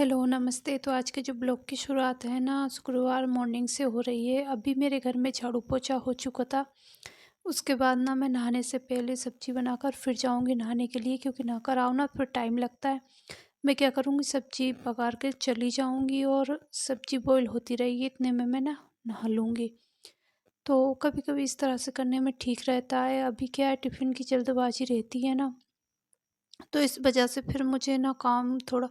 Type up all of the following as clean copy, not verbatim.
Hello, नमस्ते। तो आज के जो ब्लॉग की शुरुआत है ना, शुक्रवार मॉर्निंग से हो रही है। अभी मेरे घर में झाड़ू पोछा हो चुका था। उसके बाद ना मैं नहाने से पहले सब्ज़ी बनाकर फिर जाऊँगी नहाने के लिए, क्योंकि नहाकर आओ ना फिर टाइम लगता है। मैं क्या करूँगी, सब्ज़ी पकाकर के चली जाऊँगी और सब्ज़ी बॉईल होती रहेगी, इतने में मैं ना नहा लूँगी। तो कभी-कभी इस तरह से करने में ठीक रहता है। अभी क्या है, टिफ़िन की जल्दबाज़ी रहती है ना, तो इस वजह से फिर मुझे ना काम थोड़ा,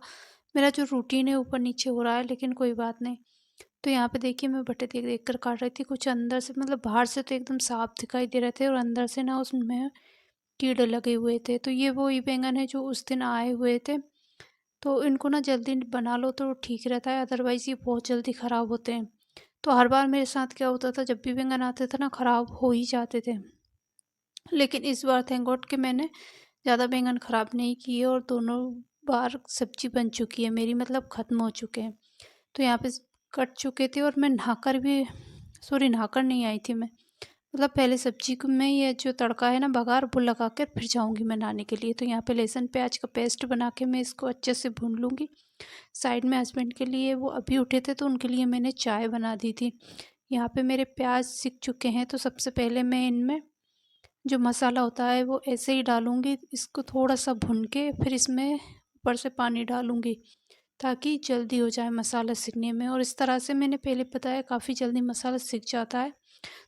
मेरा जो रूटीन है ऊपर-नीचे हो रहा है, लेकिन कोई बात नहीं। तो यहाँ पे देखिए, मैं भट्टे देख कर काट रही थी। कुछ अंदर से, मतलब बाहर से तो एकदम साफ दिखाई दे रहे थे और अंदर से ना उसमें कीड़े लगे हुए थे। तो ये वही बैंगन है जो उस दिन आए हुए थे। तो इनको ना जल्दी बना लो तो ठीक रहता है, अदरवाइज़ ये बहुत जल्दी ख़राब होते हैं। तो हर बार मेरे साथ क्या होता था, जब भी बैंगन आते थे ना ख़राब हो ही जाते थे। लेकिन इस बार थैंक गॉड कि मैंने ज़्यादा बैंगन ख़राब नहीं किए और दोनों बार सब्ज़ी बन चुकी है मेरी, मतलब ख़त्म हो चुके हैं। तो यहाँ पे कट चुके थे और मैं नहाकर भी, सॉरी, नहाकर नहीं आई थी मैं। मतलब पहले सब्जी को मैं, ये जो तड़का है ना बघार, वो लगा कर फिर जाऊँगी मैं नहाने के लिए। तो यहाँ पे लहसुन प्याज का पेस्ट बना के मैं इसको अच्छे से भून लूँगी। साइड में हस्बैंड के लिए, वो अभी उठे थे तो उनके लिए मैंने चाय बना दी थी। यहाँ पे मेरे प्याज सिक चुके हैं, तो सबसे पहले मैं इनमें जो मसाला होता है वो ऐसे ही डालूँगी। इसको थोड़ा-सा भून के फिर इसमें ऊपर से पानी डालूँगी, ताकि जल्दी हो जाए मसाला सिकने में। और इस तरह से मैंने पहले बताया, काफ़ी जल्दी मसाला सिक जाता है।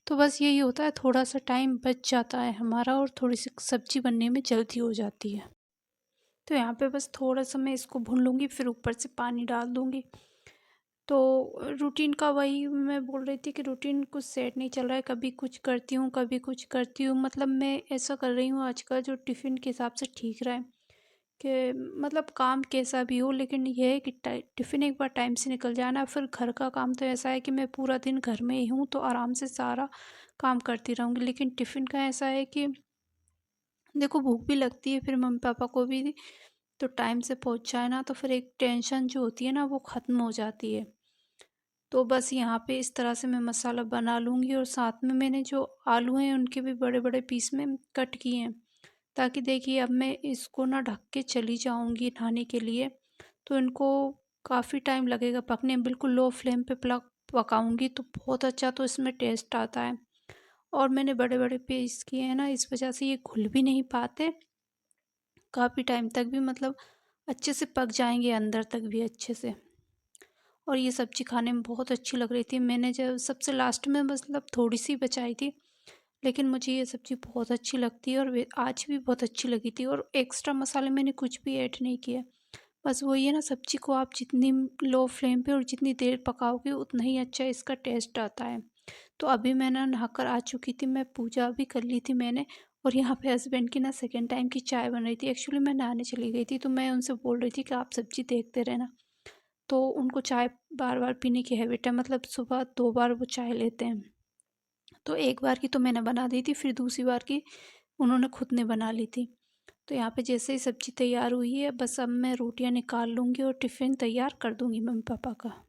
तो बस यही होता है, थोड़ा-सा टाइम बच जाता है हमारा और थोड़ी-सी सब्ज़ी बनने में जल्दी हो जाती है। तो यहाँ पे बस थोड़ा-सा मैं इसको भून लूँगी, फिर ऊपर से पानी डाल दूँगी। तो रूटीन का वही मैं बोल रही थी कि रूटीन कुछ सेट नहीं चल रहा है, कभी कुछ करती हूँ, कभी कुछ करती हूँ। मतलब मैं ऐसा कर रही हूँ आजकल, जो टिफ़िन के हिसाब से ठीक रहे, कि मतलब काम कैसा भी हो, लेकिन ये है कि टिफ़िन एक बार टाइम से निकल जाए ना। फिर घर का काम तो ऐसा है कि मैं पूरा दिन घर में ही हूँ, तो आराम से सारा काम करती रहूँगी। लेकिन टिफ़िन का ऐसा है कि देखो, भूख भी लगती है, फिर मम्मी पापा को भी, तो टाइम से पहुँच जाए ना, तो फिर एक टेंशन जो होती है ना वो ख़त्म हो जाती है। तो बस यहाँ पे इस तरह से मैं मसाला बना लूँगी, और साथ में मैंने जो आलू हैं उनके भी बड़े-बड़े पीस में कट किए हैं, ताकि देखिए अब मैं इसको ना ढक के चली जाऊँगी नहाने के लिए, तो इनको काफ़ी टाइम लगेगा पकने में। बिल्कुल लो फ्लेम पे पकाऊँगी तो बहुत अच्छा तो इसमें टेस्ट आता है। और मैंने बड़े-बड़े पीस किए हैं ना, इस वजह से ये घुल भी नहीं पाते काफ़ी टाइम तक भी, मतलब अच्छे से पक जाएँगे अंदर तक भी अच्छे से। और ये सब्ज़ी खाने में बहुत अच्छी लग रही थी। मैंने जब सबसे लास्ट में, मतलब थोड़ी-सी बचाई थी, लेकिन मुझे ये सब्ज़ी बहुत अच्छी लगती है और वे आज भी बहुत अच्छी लगी थी, और एक्स्ट्रा मसाले मैंने कुछ भी ऐड नहीं किए। बस वही है ना, सब्ज़ी को आप जितनी लो फ्लेम पे और जितनी देर पकाओगे उतना ही अच्छा इसका टेस्ट आता है। तो अभी मैं ना नहाकर आ चुकी थी, मैं पूजा भी कर ली थी मैंने, और यहाँ पे हस्बैंड की ना सेकंड टाइम की चाय बन रही थी। एक्चुअली मैं नहाने चली गई थी, तो मैं उनसे बोल रही थी कि आप सब्ज़ी देखते रहना। तो उनको चाय बार-बार पीने की हैबिट है, मतलब सुबह 2 बार वो चाय लेते हैं। तो एक बार की तो मैंने बना दी थी, फिर दूसरी बार की उन्होंने खुद ने बना ली थी। तो यहाँ पे जैसे ही सब्ज़ी तैयार हुई है, बस अब मैं रोटियाँ निकाल लूँगी और टिफ़िन तैयार कर दूँगी मम्मी-पापा का।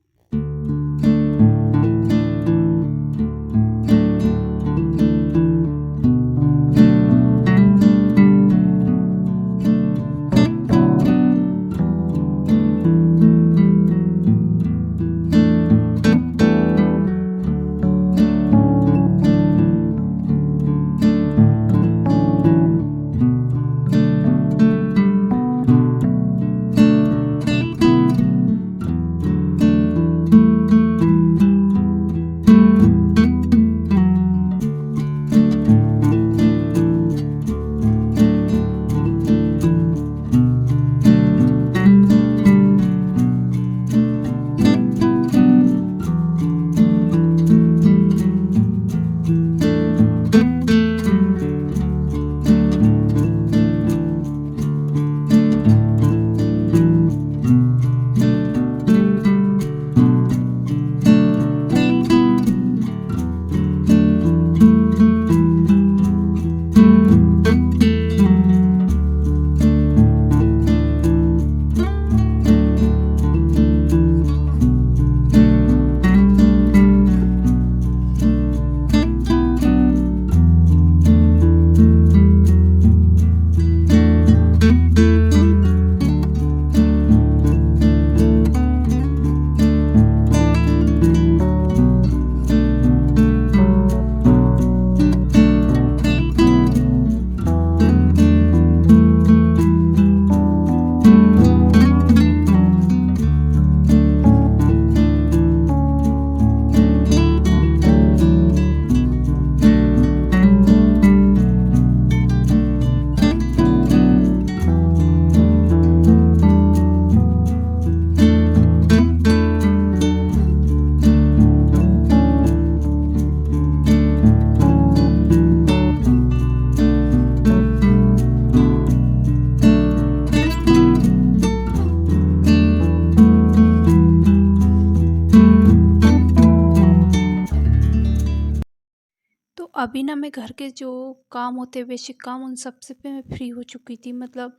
अभी ना मैं घर के जो काम होते हैं बेसिक काम उन सब से पे मैं फ्री हो चुकी थी। मतलब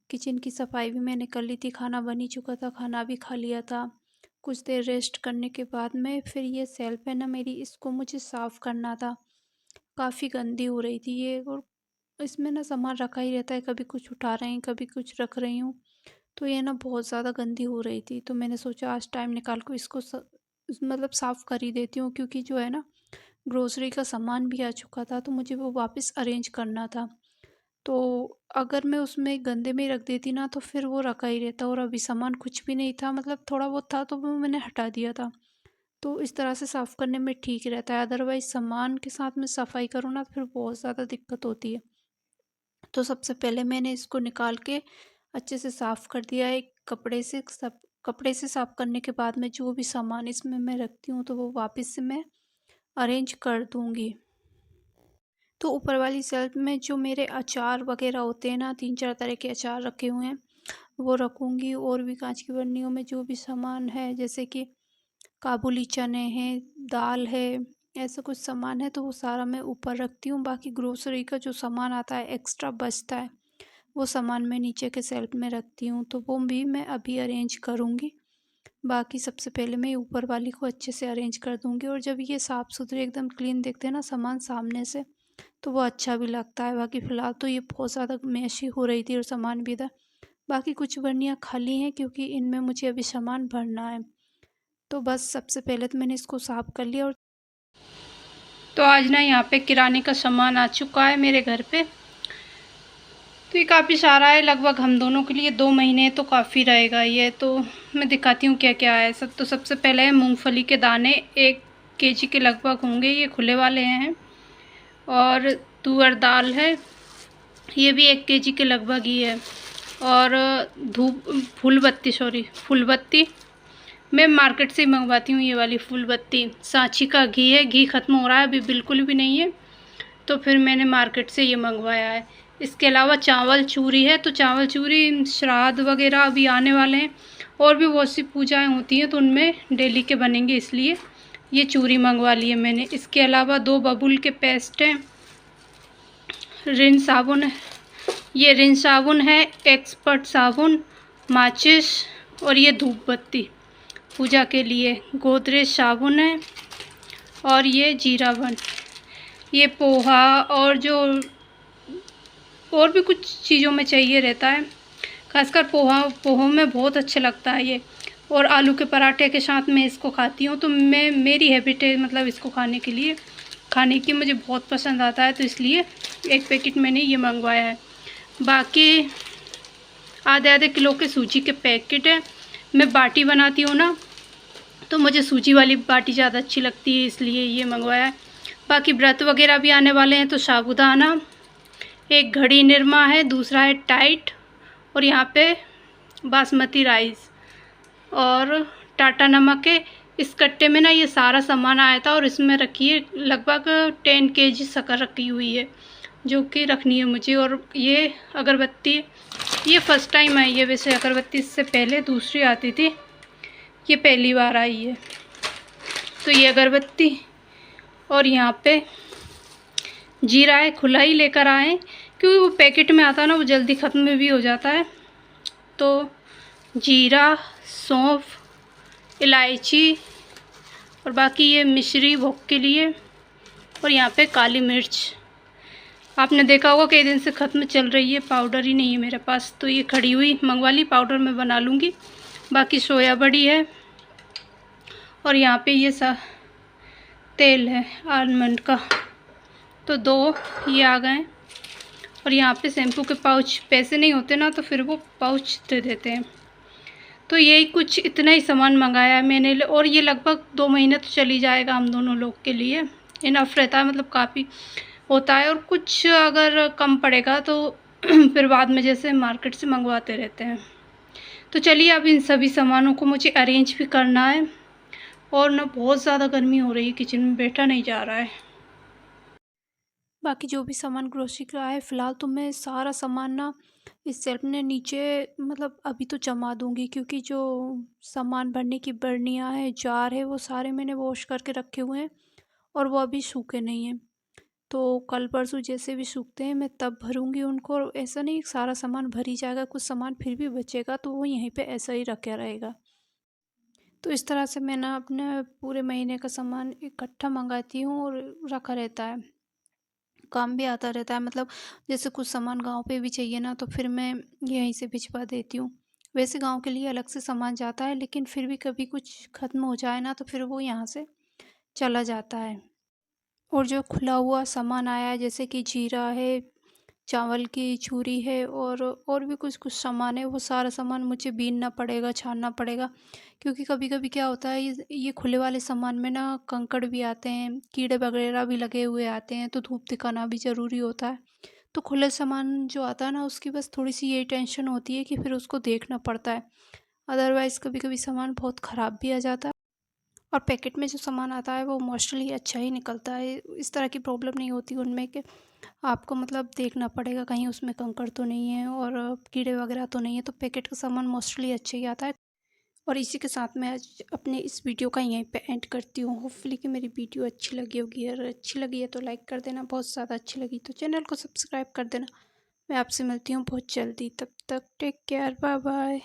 किचन की सफाई भी मैंने कर ली थी, खाना बन ही चुका था, खाना भी खा लिया था। कुछ देर रेस्ट करने के बाद में फिर ये शेल्फ है ना मेरी, इसको मुझे साफ़ करना था। काफ़ी गंदी हो रही थी ये, और इसमें ना सामान रखा ही रहता है, कभी कुछ उठा रहे हैं, कभी कुछ रख रही हूँ। तो ये ना बहुत ज़्यादा गंदी हो रही थी, तो मैंने सोचा आज टाइम निकाल कर इसको मतलब साफ़ कर ही देती हूँ, क्योंकि जो है ना ग्रोसरी का सामान भी आ चुका था, तो मुझे वो वापस अरेंज करना था। तो अगर मैं उसमें गंदे में ही रख देती ना तो फिर वो रखा ही रहता, और अभी सामान कुछ भी नहीं था, मतलब थोड़ा बहुत था तो वो मैंने हटा दिया था। तो इस तरह से साफ़ करने में ठीक रहता है, अदरवाइज़ सामान के साथ में सफाई करो ना तो फिर बहुत ज़्यादा दिक्कत होती है। तो सबसे पहले मैंने इसको निकाल के अच्छे से साफ़ कर दिया एक कपड़े से। सब कपड़े से साफ़ करने के बाद में जो भी सामान इसमें मैं रखती हूँ तो वो वापस से मैं अरेंज कर दूँगी। तो ऊपर वाली शेल्फ में जो मेरे अचार वगैरह होते हैं ना, 3-4 तरह के अचार रखे हुए हैं, वो रखूँगी। और भी काँच की बर्नियों में जो भी सामान है, जैसे कि काबुली चने हैं, दाल है, ऐसा कुछ सामान है तो वो सारा मैं ऊपर रखती हूँ। बाकी ग्रोसरी का जो सामान आता है एक्स्ट्रा बचता है, वो सामान मैं नीचे के शेल्फ में रखती हूँ, तो वो भी मैं अभी अरेंज करूँगी। बाकी सबसे पहले मैं ऊपर वाली को अच्छे से अरेंज कर दूँगी, और जब ये साफ़ सुथरे एकदम क्लीन दिखते हैं ना सामान सामने से, तो वो अच्छा भी लगता है। बाकी फ़िलहाल तो ये बहुत ज़्यादा मैशी हो रही थी और सामान भी था। बाकी कुछ बर्नियाँ खाली हैं क्योंकि इनमें मुझे अभी सामान भरना है। तो बस सबसे पहले तो मैंने इसको साफ़ कर लिया। और तो आज ना यहाँ पे किराने का सामान आ चुका है मेरे घर पे। तो ये काफ़ी सारा है, लगभग हम दोनों के लिए 2 महीने तो काफ़ी रहेगा ये। तो मैं दिखाती हूँ क्या क्या है सब। तो सबसे पहले है मूंगफली के दाने, 1 केजी के लगभग होंगे, ये खुले वाले हैं। और तुअर दाल है, ये भी 1 केजी के लगभग ही है। और फूलबत्ती मैं मार्केट से ही मंगवाती हूँ, ये वाली फूलबत्ती। सांची का घी है, घी ख़त्म हो रहा है, अभी बिल्कुल भी नहीं है, तो फिर मैंने मार्केट से ये मंगवाया है। इसके अलावा चावल चूरी है, तो चावल चूरी श्राद्ध वगैरह अभी आने वाले हैं, और भी बहुत सी पूजाएँ होती हैं तो उनमें डेली के बनेंगे, इसलिए ये चूरी मंगवा ली है मैंने। इसके अलावा 2 बबूल के पेस्ट हैं, रिन साबुन है, ये रिन साबुन है, एक्सपर्ट साबुन, माचिस, और ये धूप बत्ती पूजा के लिए, गोदरेज साबुन है, और ये जीरा बन, ये पोहा, और जो और भी कुछ चीज़ों में चाहिए रहता है, खासकर पोहों में बहुत अच्छा लगता है ये। और आलू के पराठे के साथ मैं इसको खाती हूँ, तो मेरी हैबिट है मतलब इसको खाने की मुझे बहुत पसंद आता है, तो इसलिए 1 पैकेट मैंने ये मंगवाया है। बाकी आधे किलो के सूजी के पैकेट है। मैं बाटी बनाती हूँ ना, तो मुझे सूजी वाली बाटी ज़्यादा अच्छी लगती है, इसलिए ये मंगवाया है। बाकी व्रत वगैरह भी आने वाले हैं, तो साबूदाना, एक घड़ी निरमा है, दूसरा है टाइट, और यहाँ पे बासमती राइस और टाटा नमक है। इस कट्टे में ना ये सारा सामान आया था, और इसमें रखी है लगभग 10 केजी शक्कर रखी हुई है, जो कि रखनी है मुझे। और ये अगरबत्ती, ये फ़र्स्ट टाइम आई है वैसे अगरबत्ती, इससे पहले दूसरी आती थी, ये पहली बार आई है। तो ये अगरबत्ती, और यहाँ पे जीरा है, खुला ही लेकर आए, क्योंकि वो पैकेट में आता है ना वो जल्दी ख़त्म भी हो जाता है। तो जीरा, सौंफ, इलायची, और बाकी ये मिश्री भोग के लिए, और यहाँ पे काली मिर्च। आपने देखा होगा कई दिन से ख़त्म चल रही है, पाउडर ही नहीं है मेरे पास, तो ये खड़ी हुई मंगवा ली, पाउडर मैं बना लूँगी। बाकी सोया बड़ी है, और यहाँ पे ये सा तेल है आलमंड का, तो 2 ये आ गए। और यहाँ पे शैम्पू के पाउच, पैसे नहीं होते ना तो फिर वो पाउच दे देते हैं। तो यही कुछ इतना ही सामान मंगाया है मैंने, और ये लगभग 2 महीने तो चल ही जाएगा हम दोनों लोग के लिए, इनफ रहता है, मतलब काफ़ी होता है। और कुछ अगर कम पड़ेगा तो फिर बाद में जैसे मार्केट से मंगवाते रहते हैं। तो चलिए अब इन सभी सामानों को मुझे अरेंज भी करना है, और ना बहुत ज़्यादा गर्मी हो रही है, किचन में बैठा नहीं जा रहा है। बाकी जो भी सामान ग्रोसरी का है फ़िलहाल तो मैं सारा सामान ना इस शेल्फ में नीचे, मतलब अभी तो जमा दूँगी, क्योंकि जो सामान भरने की बर्नियाँ हैं, जार है, वो सारे मैंने वॉश करके रखे हुए हैं, और वो अभी सूखे नहीं हैं। तो कल परसों जैसे भी सूखते हैं मैं तब भरूँगी उनको, और ऐसा नहीं सारा सामान भर ही जाएगा, कुछ सामान फिर भी बचेगा तो वो यहीं पे ऐसा ही रखा रहेगा। तो इस तरह से मैं ना अपने पूरे महीने का सामान इकट्ठा मँगाती हूँ और रखा रहता है। काम भी आता रहता है, मतलब जैसे कुछ सामान गाँव पे भी चाहिए ना तो फिर मैं यहीं से भिजवा देती हूँ। वैसे गाँव के लिए अलग से सामान जाता है, लेकिन फिर भी कभी कुछ ख़त्म हो जाए ना तो फिर वो यहाँ से चला जाता है। और जो खुला हुआ सामान आया है जैसे कि जीरा है, चावल की चूरी है और भी कुछ-कुछ सामान है, वो सारा सामान मुझे बीनना पड़ेगा, छानना पड़ेगा। क्योंकि कभी-कभी क्या होता है ये खुले वाले सामान में ना कंकड़ भी आते हैं, कीड़े वगैरह भी लगे हुए आते हैं, तो धूप दिखाना भी ज़रूरी होता है। तो खुले सामान जो आता है ना उसकी बस थोड़ी-सी यही टेंशन होती है कि फिर उसको देखना पड़ता है। अदरवाइज़ कभी-कभी सामान बहुत ख़राब भी आ जाता है। और पैकेट में जो सामान आता है वो मोस्टली अच्छा ही निकलता है। इस तरह की प्रॉब्लम नहीं होती उनमें कि आपको मतलब देखना पड़ेगा कहीं उसमें कंकड़ तो नहीं है और कीड़े वगैरह तो नहीं है, तो पैकेट का सामान मोस्टली अच्छा ही आता है। और इसी के साथ मैं आज अपने इस वीडियो का यहीं पे एंड करती हूँ। होपफुली कि मेरी वीडियो अच्छी लगी होगी, और अच्छी लगी है तो लाइक कर देना, बहुत ज़्यादा अच्छी लगी तो चैनल को सब्सक्राइब कर देना। मैं आपसे मिलती हूँ बहुत जल्दी, तब तक टेक केयर, बाय बाय।